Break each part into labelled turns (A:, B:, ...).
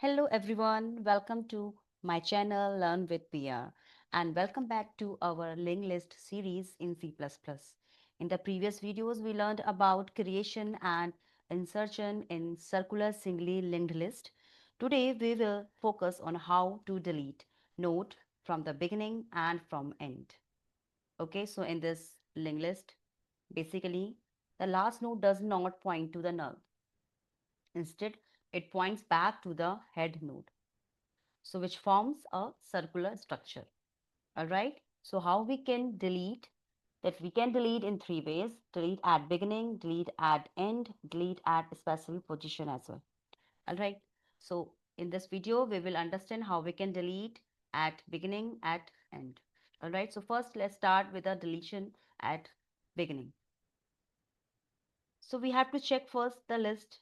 A: Hello everyone, welcome to my channel Learn with PR and welcome back to our linked list series in C++. In the previous videos, we learned about creation and insertion in circular singly linked list. Today, we will focus on how to delete node from the beginning and from end. Okay, so in this linked list, basically, the last node does not point to the null. Instead, it points back to the head node, so which forms a circular structure. All right, so how we can delete? That we can delete in three ways: delete at beginning, delete at end, delete at specific position as well. All right, so in this video we will understand how we can delete at beginning, at end. All right, so first let's start with a deletion at beginning. So we have to check first the list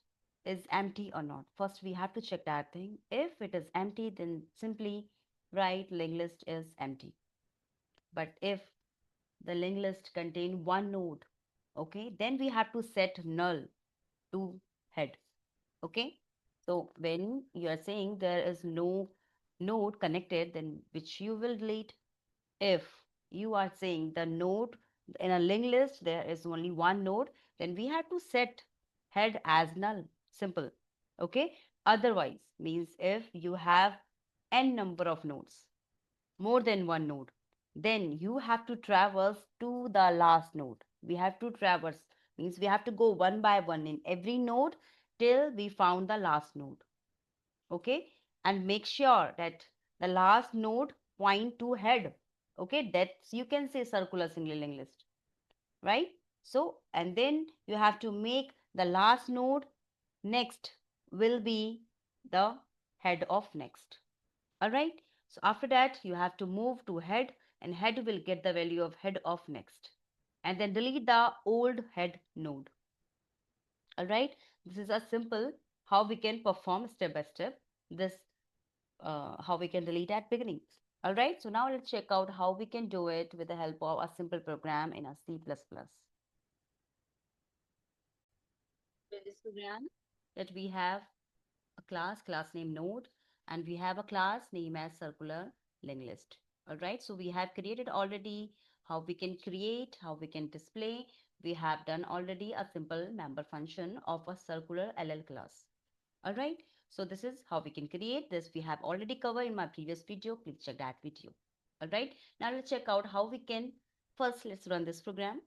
A: is empty or not. First we have to check that thing. If it is empty, then simply write linked list is empty. But if the linked list contain one node, okay, then we have to set null to head. Okay, so when you are saying there is no node connected, then which you will delete. If you are saying the node in a linked list there is only one node, then we have to set head as null. Simple. Okay, otherwise means if you have n number of nodes, more than one node, then you have to traverse to the last node. We have to traverse means we have to go one by one in every node till we found the last node. Okay, and make sure that the last node point to head. Okay, that's you can say circular singly linked list, right? So and then you have to make the last node next will be the head of next. All right, so after that you have to move to head, and head will get the value of head of next, and then delete the old head node. All right, this is a simple how we can perform step by step this, how we can delete at beginning. All right, so now let's check out how we can do it with the help of a simple program in a C++. In this program that we have a class name node, and we have a class name as circular linked list. All right, so we have created already how we can create, how we can display. We have done already a simple member function of a circular LL class. All right, so this is how we can create this. We have already covered in my previous video. Please check that video. All right, now let's check out how we can. First, let's run this program.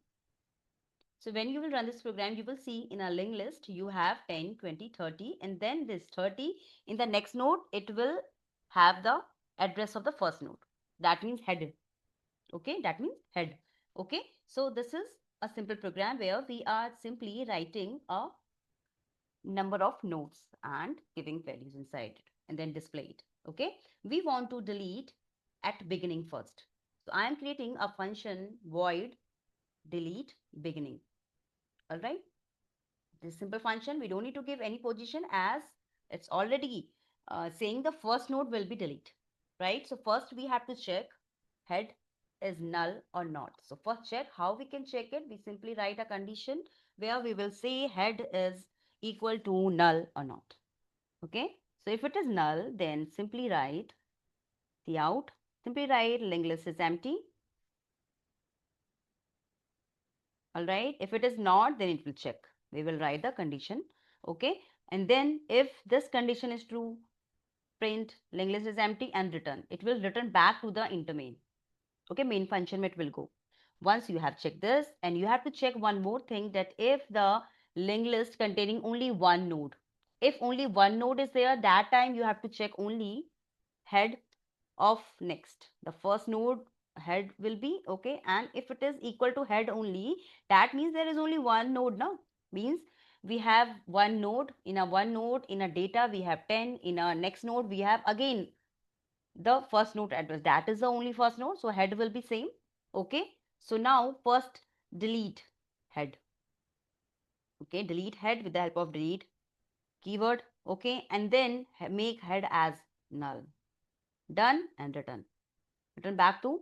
A: So when you will run this program, you will see in a linked list, you have 10, 20, 30, and then this 30 in the next node, it will have the address of the first node. That means head. Okay, that means head. Okay, so this is a simple program where we are simply writing a number of nodes and giving values inside it and then display it. Okay, we want to delete at beginning first. So I am creating a function void delete beginning. All right, this simple function, we don't need to give any position as it's already saying the first node will be delete, right? So first we have to check head is null or not. So first check how we can check it. We simply write a condition where we will say head is equal to null or not. Okay, so if it is null, then simply write the out, simply write linked list is empty. All right, if it is not, then it will check. We will write the condition. Okay, and then if this condition is true, print linked list is empty and return. It will return back to the int main. Okay, main function it will go. Once you have checked this, and you have to check one more thing, that if the linked list containing only one node, if only one node is there, that time you have to check only head of next. The first node head will be okay, and if it is equal to head only, that means there is only one node now. Means we have one node, in a data we have 10, in a next node we have again the first node address, that is the only first node, so head will be same. Okay, so now first delete head. Okay, delete head with the help of delete keyword. Okay, and then make head as null. Done, and return back to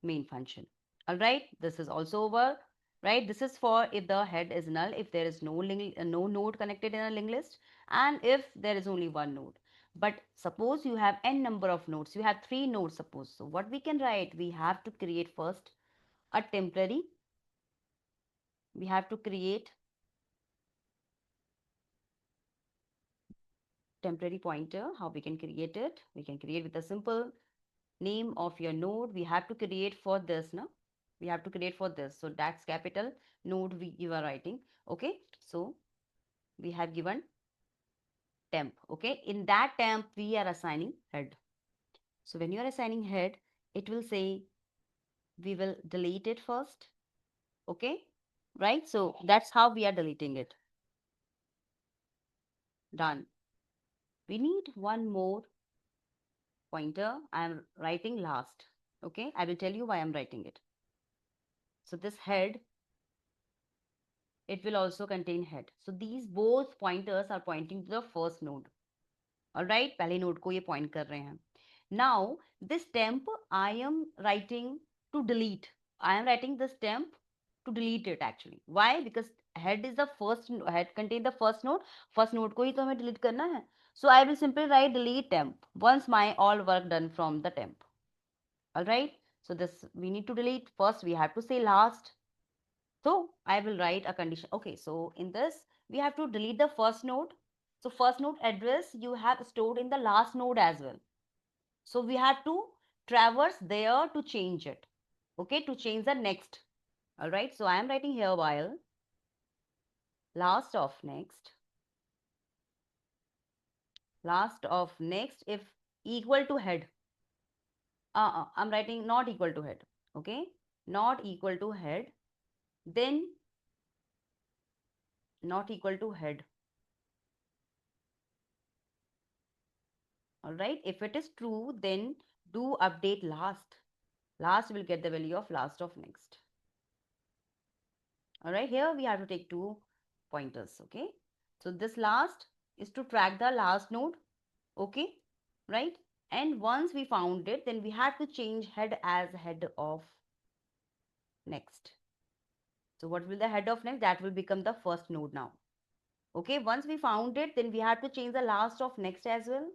A: main function. All right, this is also over. right? This is for if the head is null, if there is no node connected in a linked list, and if there is only one node. But suppose you have n number of nodes, you have 3 nodes suppose. So what we can write, we have to create first a temporary, we have to create temporary pointer. How we can create it? We can create with a simple name of your node. We have to create for this, no? We have to create for this. So that's capital node you are writing. Okay. So we have given temp. Okay. In that temp, we are assigning head. So when you are assigning head, it will say we will delete it first. Okay. Right. So that's how we are deleting it. Done. We need one more pointer. I am writing last. Okay. I will tell you why I'm writing it. So this head, it will also contain head. So these both pointers are pointing to the first node. All right. पहले node को ये point कर रहे हैं. Now this temp I am writing to delete. I am writing this temp to delete it actually. Why? Because head is the first, head contain the first node. First node को ही तो हमें delete करना है. So I will simply write delete temp once my all work done from the temp. All right. So this we need to delete. First we have to say last. So I will write a condition. Okay. So in this we have to delete the first node. So first node address you have stored in the last node as well. So we have to traverse there to change it. Okay, to change the next. All right. So I am writing here while last of next if equal to head. I'm writing not equal to head. Okay, not equal to head. Then not equal to head. All right. If it is true, then do update last. Last will get the value of last of next. All right. Here we have to take 2 pointers. Okay. So this last is to track the last node. Okay. Right. And once we found it, then we have to change head as head of next. So what will the head of next? That will become the first node now. Okay. Once we found it, then we have to change the last of next as well.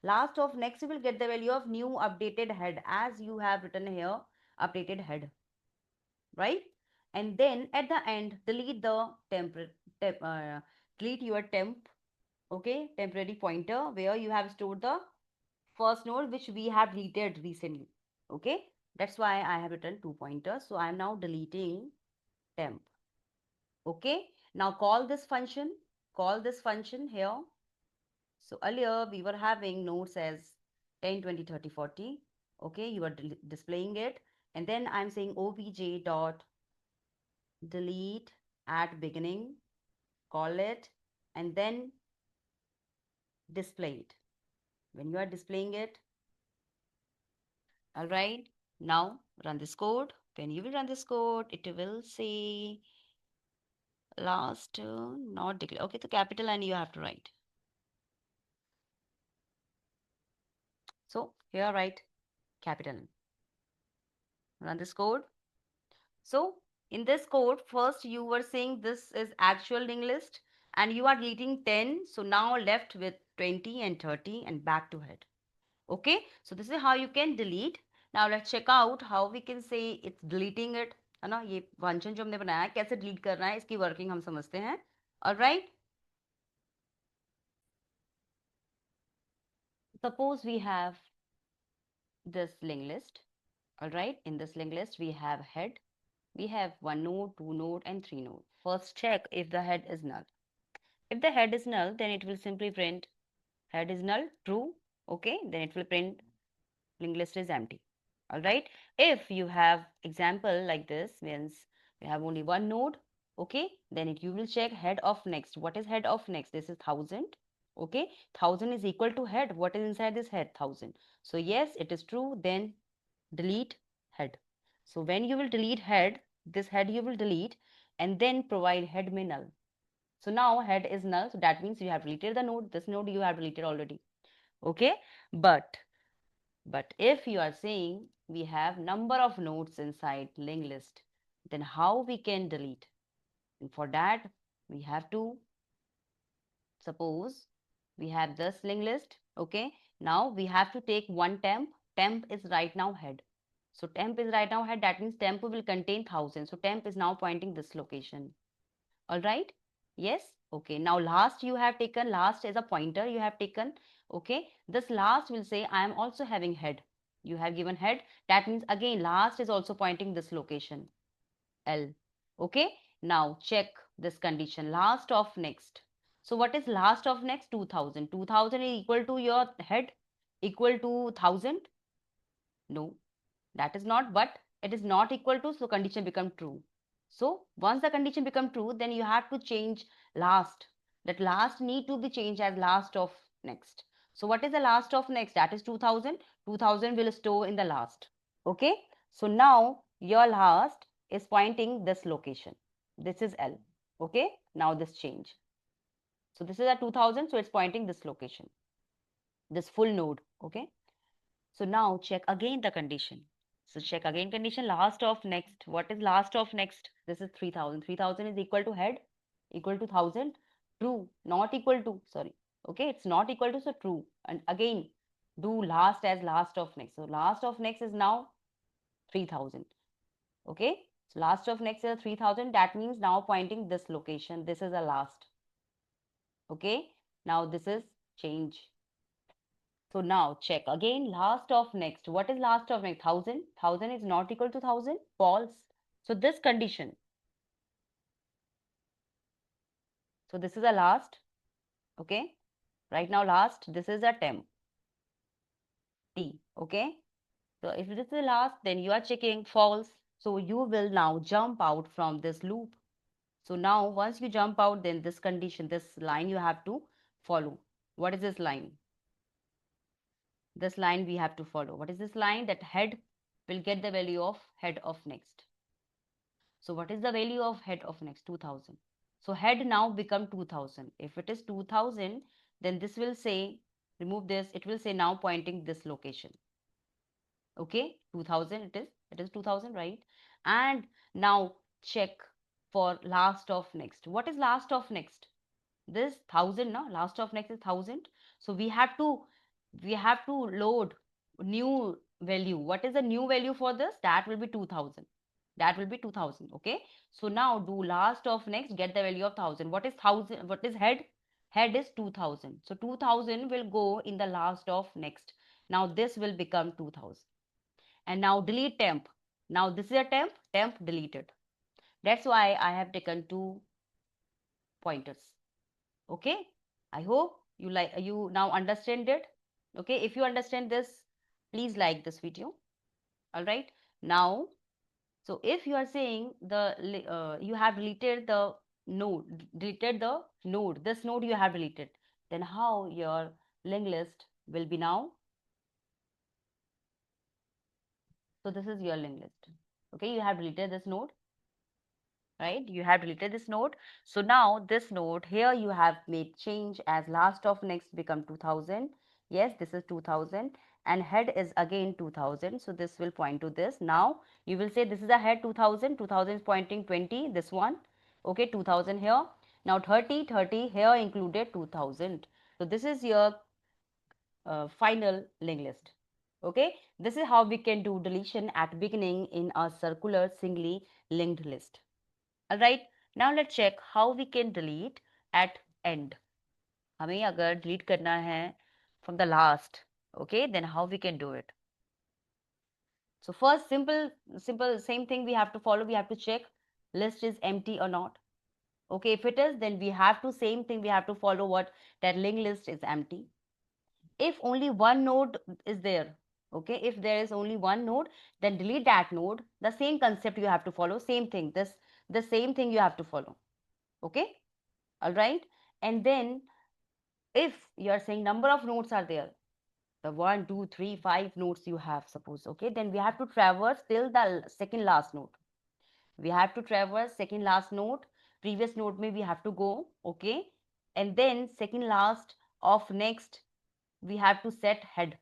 A: Last of next you will get the value of new updated head as you have written here, updated head, right? And then at the end, delete the delete your temp, okay, temporary pointer where you have stored the first node which we have deleted recently. Okay, that's why I have written 2 pointers. So I am now deleting temp. Okay, now call this function. Call this function here. So earlier we were having nodes as 10, 20, 30, 40. Okay, you are displaying it. And then I'm saying obj dot delete at beginning, call it, and then display it. When you are displaying it, all right, now run this code. When you will run this code, it will say last not declare. Okay, the capital and you have to write. So here write capital. Run this code. So in this code, first you were saying this is actual linked list and you are deleting 10. So now left with 20 and 30 and back to head. Okay, so this is how you can delete. Now let's check out how we can say it's deleting it. है ना, ये function जो हमने बनाया कैसे delete करना है इसकी वर्किंग हम समझते हैं. All right, suppose we have this linked list. All right, in this linked list we have head, we have 1 node, 2 node and 3 node. First check if the head is null. If the head is null, then it will simply print head is null, true. Okay, then it will print linked list is empty. All right. If you have example like this, means you have only 1 node, okay, then you will check head of next. What is head of next? This is 1000. Okay, 1000 is equal to head. What is inside this head? 1000. So yes, it is true. Then delete head. So when you will delete head, this head you will delete and then provide head may null. So now head is null. So that means you have deleted the node. This node you have deleted already. Okay, but if you are saying we have number of nodes inside linked list, then how we can delete? And for that, we have to, suppose we have this linked list. Okay, now we have to take one temp. Temp is right now head. So temp is right now head. That means temp will contain 1000. So temp is now pointing this location. All right. Yes. Okay. Now last you have taken, last is a pointer you have taken. Okay. This last will say I am also having head. You have given head. That means again last is also pointing this location. L. Okay. Now check this condition. Last of next. So what is last of next? 2000. 2000 is equal to your head, equal to 1000. No, that is not, but it is not equal to, so condition become true. So once the condition become true, then you have to change last. That last need to be changed as last of next. So what is the last of next? That is 2000. 2000 will store in the last. Okay. So now your last is pointing this location. This is L. Okay. Now this change. So this is a 2000. So it's pointing this location, this full node. Okay. So now check again the condition. So check again condition, last of next. What is last of next? This is 3000. 3000 is equal to head, equal to 1000. True, not equal to, sorry. Okay, it's not equal to, so true. And again, do last as last of next. So last of next is now 3000. Okay, so last of next is 3000. That means now pointing this location. This is a last. Okay, now this is change. So now check again last of next. What is last of next? 1000. 1000 is not equal to 1000. False. So this condition. So this is a last. Okay. Right now last. This is a temp. T. Okay. So if this is the last, then you are checking false. So you will now jump out from this loop. So now once you jump out, then this condition, this line you have to follow. What is this line? This line we have to follow. What is this line? That head will get the value of head of next. So what is the value of head of next? 2000. So head now become 2000. If it is 2000, then this will say, remove this, it will say now pointing this location. Okay, 2000 it is 2000, right? And now check for last of next. What is last of next? This 1000, no? Last of next is 1000. So we have to load new value. What is the new value for this? That will be 2000. That will be 2000. Okay. So now do last of next, get the value of 1000. What is 1000? What is head? Head is 2000. So 2000 will go in the last of next. Now this will become 2000. And now delete temp. Now this is a temp, temp deleted. That's why I have taken two pointers. Okay, I hope you now understand it. Okay, if you understand this, please like this video. All right, now, so if you are saying you have deleted the node, this node you have deleted, then how your linked list will be now? So this is your linked list. Okay, you have deleted this node, right? You have deleted this node. So now this node here you have made change as last of next become 2000. Yes, this is 2000 and head is again 2000. So this will point to this. Now you will say this is a head 2000. 2000 is pointing 20. This one. Okay, 2000 here. Now 30, 30 here included 2000. So this is your final linked list. Okay, this is how we can do deletion at beginning in a circular singly linked list. All right, now let's check how we can delete at end. हमें अगर delete करना है from the last, okay, then how we can do it? So first, simple same thing we have to follow. We have to check list is empty or not. Okay, if it is, then we have to same thing we have to follow, what that linked list is empty. If only one node is there, okay, if there is only one node, then delete that node. The same concept you have to follow, same thing, the same thing you have to follow. Okay, all right. And then if you are saying number of nodes are there, the 1 2 3 5 nodes you have, suppose, okay, then we have to traverse till the second last node. We have to traverse second last node. Previous node may we have to go, okay, and then second last of next we have to set head.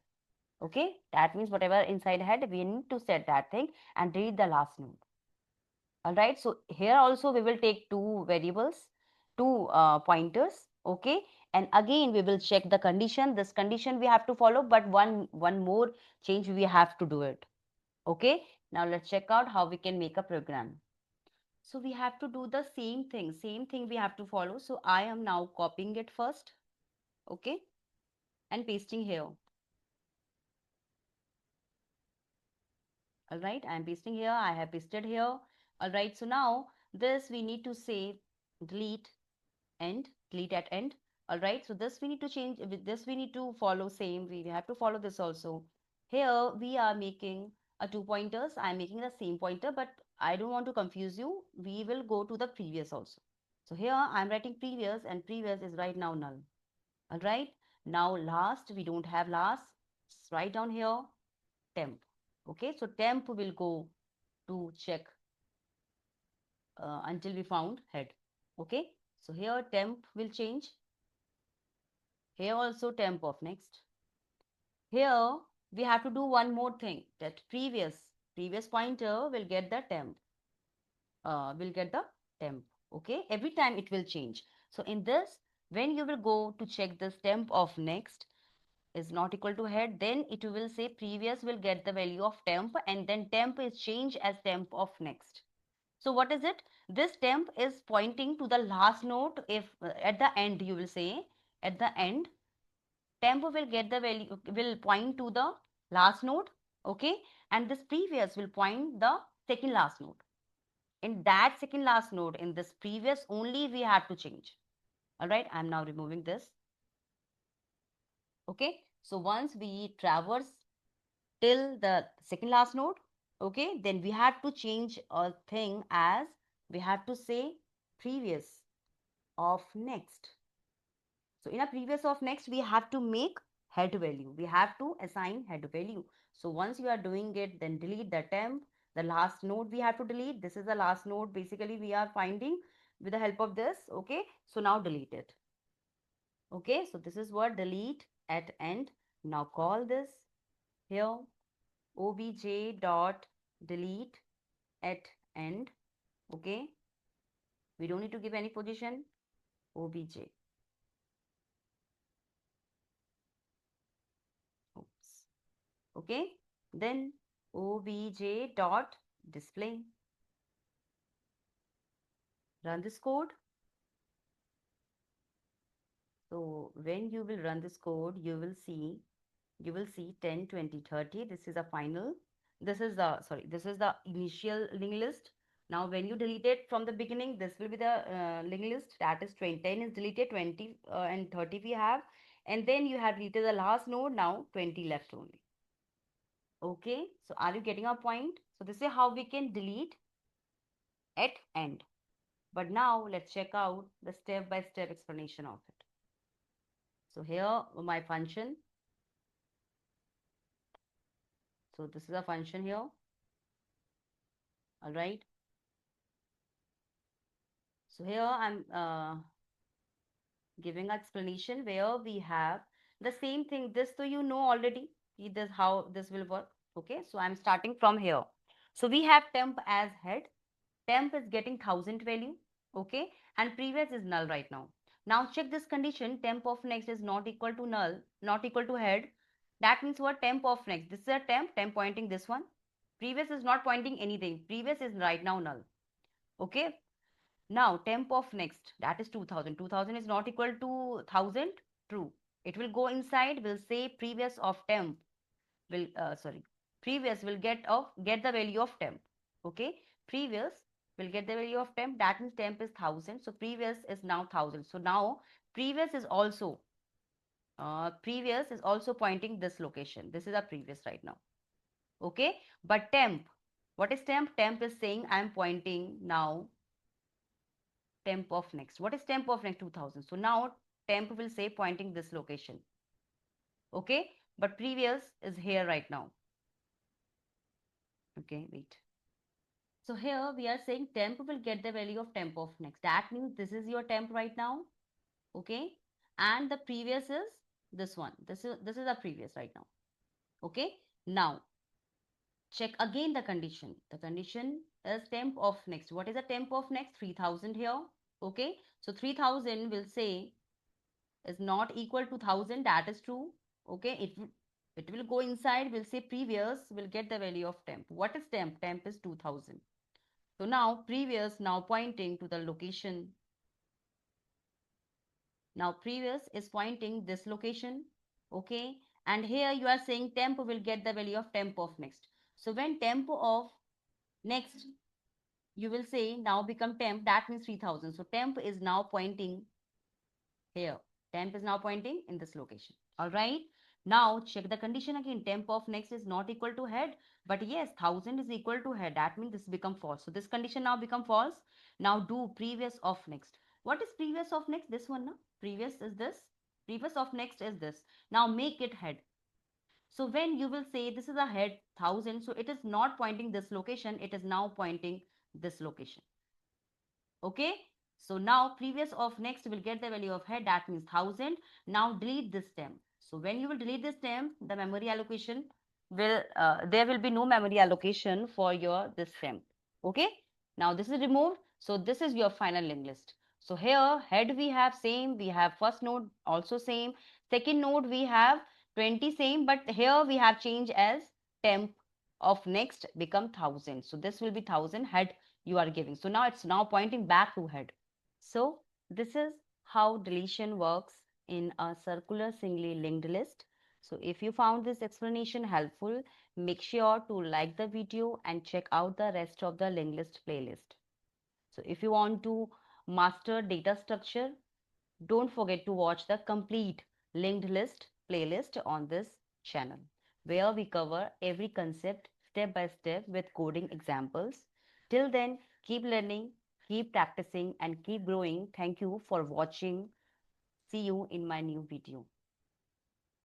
A: Okay, that means whatever inside head we need to set that thing and delete the last node. All right, so here also we will take two variables, two pointers, okay, and again we will check the condition. This condition we have to follow, but one more change we have to do it. Okay, now let's check out how we can make a program. So we have to do the same thing we have to follow. So I am now copying it first, okay, and pasting here. All right, I am pasting here, I have pasted here. All right, so now this we need to say delete end, delete at end. All right, so this we need to change, with this we need to follow same, we have to follow this also. Here we are making a two pointers, I'm making the same pointer, but I don't want to confuse you, we will go to the previous also. So here I'm writing previous, and previous is right now null. All right, now last, we don't have last, just write down here temp. Okay, so temp will go to check until we found head. Okay, so here temp will change. Here also temp of next. Here we have to do one more thing, that previous pointer will get the temp, okay, every time it will change. So in this, when you will go to check this temp of next is not equal to head, then it will say previous will get the value of temp, and then temp is changed as temp of next. So what is it? This temp is pointing to the last node. If at the end you will say, at the end temp will get the value, will point to the last node, okay, and this previous will point the second last node. In that second last node, in this previous only we have to change. All right, I'm now removing this. Okay, so once we traverse till the second last node, okay, then we have to change a thing, as we have to say previous of next. So in a previous of next, we have to make head value. We have to assign head value. So once you are doing it, then delete the temp. The last node we have to delete. This is the last node. Basically, we are finding with the help of this. Okay. So now delete it. Okay. So this is what delete at end. Now call this here obj dot delete at end. Okay. We don't need to give any position. Obj. Oops. Okay, then obj dot display. Run this code. So when you will run this code, you will see 10, 20, 30. This is a final. This is the, sorry, this is the initial linked list. Now when you delete it from the beginning, this will be the linked list, that is 20, 10 is deleted, 20 and 30 we have, and then you have deleted the last node, now 20 left only. Okay, so are you getting our point? So this is how we can delete at end. But now let's check out the step-by-step explanation of it. So here my function. So this is a function here. All right. So here I'm giving an explanation where we have the same thing. This, so you know already this how this will work. Okay. So I'm starting from here. So we have temp as head. Temp is getting 1000 value. Okay. And previous is null right now. Now check this condition, temp of next is not equal to null, not equal to head. That means what? Temp of next. This is a temp pointing this one. Previous is not pointing anything. Previous is right now null. Okay. Now temp of next, that is 2000. 2000 is not equal to 1000. True. It will go inside, will say previous of temp will, previous will get the value of temp. Okay. Previous will get the value of temp. That means temp is 1000. So previous is now 1000. So now previous is also pointing this location. This is a previous right now. Okay, but temp, what is temp? Temp is saying I am pointing now temp of next. What is temp of next? 2000. So now temp will say pointing this location. Okay, but previous is here right now. Okay, wait. So here we are saying temp will get the value of temp of next. That means this is your temp right now. Okay, and the previous is this one. This is a previous right now. Okay, now Check again the condition. The condition is temp of next. What is the temp of next? 3000 here. Okay. So 3000 will say is not equal to 1000. That is true. Okay. It will go inside. We'll say previous. Will get the value of temp. What is temp? Temp is 2000. So now previous now pointing to the location. Now previous is pointing this location. Okay. And here you are saying temp will get the value of temp of next. So when temp of next, you will say now become temp, that means 3000. So temp is now pointing here. Temp is now pointing in this location. All right. Now check the condition again. Temp of next is not equal to head, but yes, 1000 is equal to head. That means this become false. So this condition now become false. Now do previous of next. What is previous of next? This one, no? Previous is this. Previous of next is this. Now make it head. So when you will say this is a head 1000, so it is not pointing this location. It is now pointing this location. Okay. So now previous of next will get the value of head, that means 1000. Now delete this temp. So when you will delete this temp, the memory allocation will, there will be no memory allocation for your this temp. Okay. Now this is removed. So this is your final linked list. So here head we have same, we have first node also same, second node we have 20 same, but here we have changed as temp of next become 1000. So this will be 1000 head you are giving. So now it's now pointing back to head. So this is how deletion works in a circular singly linked list. So if you found this explanation helpful, make sure to like the video and check out the rest of the linked list playlist. So if you want to master data structure, don't forget to watch the complete linked list playlist on this channel, where we cover every concept step by step with coding examples. Till then, keep learning, keep practicing, and keep growing. Thank you for watching. See you in my new video.